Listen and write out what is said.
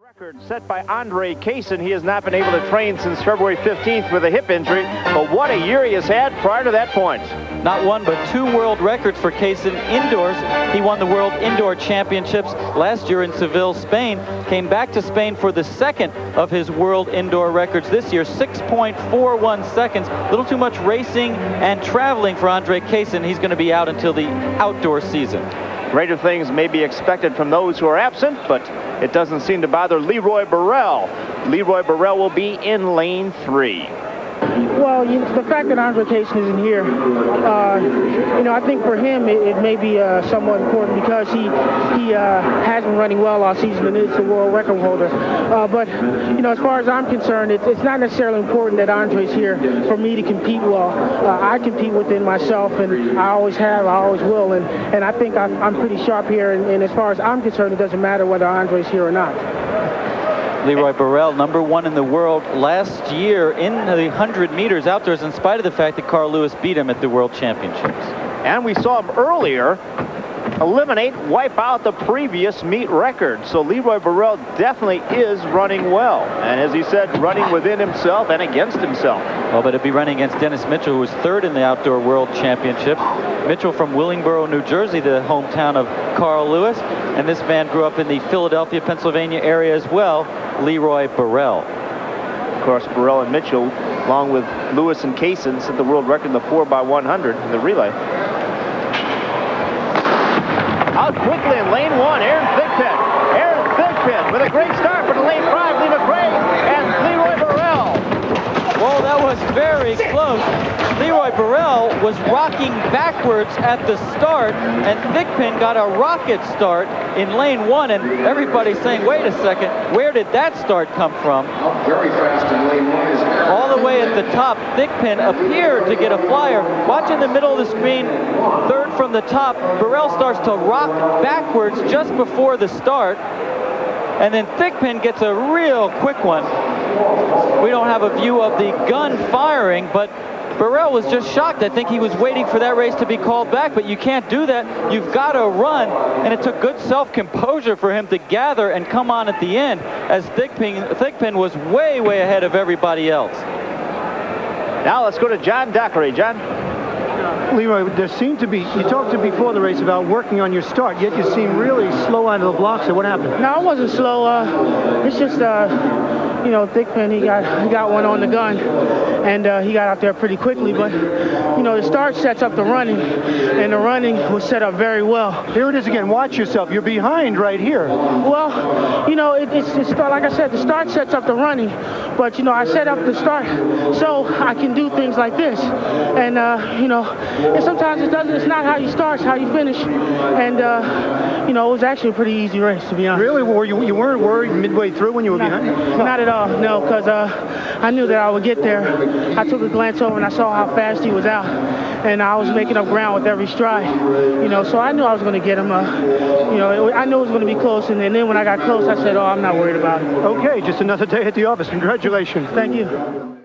Record set by Andre Kaysen. He has not been able to train since February 15th with a hip injury, but what a year he has had prior to that point. Not one, but two world records for Kaysen indoors. He won the World Indoor Championships last year in Seville, Spain. Came back to Spain for the second of his world indoor records this year, 6.41 seconds. A little too much racing and traveling for Andre Kaysen. He's going to be out until the outdoor season. Greater things may be expected from those who are absent, but it doesn't seem to bother Leroy Burrell. Leroy Burrell will be in lane 3. Well, the fact that Andre Kaysen isn't here, I think for him it may be somewhat important because he has been running well all season and is the world record holder. But as far as I'm concerned, it's not necessarily important that Andre's here for me to compete well. I compete within myself, and I always have, I always will, and I think I'm pretty sharp here. And as far as I'm concerned, it doesn't matter whether Andre's here or not. Leroy Burrell, #1 in the world last year in the 100 meters outdoors, in spite of the fact that Carl Lewis beat him at the World Championships. And we saw him earlier wipe out the previous meet record. So Leroy Burrell definitely is running well. And as he said, running within himself and against himself. Well, but he'll be running against Dennis Mitchell, who was third in the Outdoor World Championship. Mitchell from Willingboro, New Jersey, the hometown of Carl Lewis. And this man grew up in the Philadelphia, Pennsylvania area as well, Leroy Burrell. Of course, Burrell and Mitchell, along with Lewis and Kaysen, set the world record in the 4x100 in the relay. Out quickly in lane 1, Aaron Thigpen with a great start for the lane 5, Lee McRae and Leroy Burrell. Whoa, that was very close. Leroy Burrell was rocking backwards at the start, and Thigpen got a rocket start in lane 1, and everybody's saying, wait a second, where did that start come from? Very fast in lane 1 is all the way at the top. Thigpen appeared to get a flyer. Watch in the middle of the screen, third from the top. Burrell starts to rock backwards just before the start, and then Thigpen gets a real quick one. We don't have a view of the gun firing, but Burrell was just shocked. I think he was waiting for that race to be called back, but you can't do that. You've got to run, and it took good self-composure for him to gather and come on at the end, as Thigpen was way, way ahead of everybody else. Now let's go to John Dockery. John? Leroy, there seemed to be, you talked to before the race about working on your start, yet you seem really slow out of the blocks. So what happened? No, I wasn't slow. It's just, Thigpen, he got one on the gun, and he got out there pretty quickly. But, the start sets up the running, and the running was set up very well. Here it is again. Watch yourself. You're behind right here. Well, it's like I said, the start sets up the running, but, I set up the start so I can do things like this. And, and sometimes it doesn't. It's not how you start, it's how you finish. And, it was actually a pretty easy race, to be honest. Really? You weren't worried midway through when you were behind? Not at all, no, because I knew that I would get there. I took a glance over and I saw how fast he was out, and I was making up ground with every stride. So I knew I was going to get him. I knew it was going to be close, and then when I got close, I said, "Oh, I'm not worried about it." Okay, just another day at the office. Congratulations. Thank you.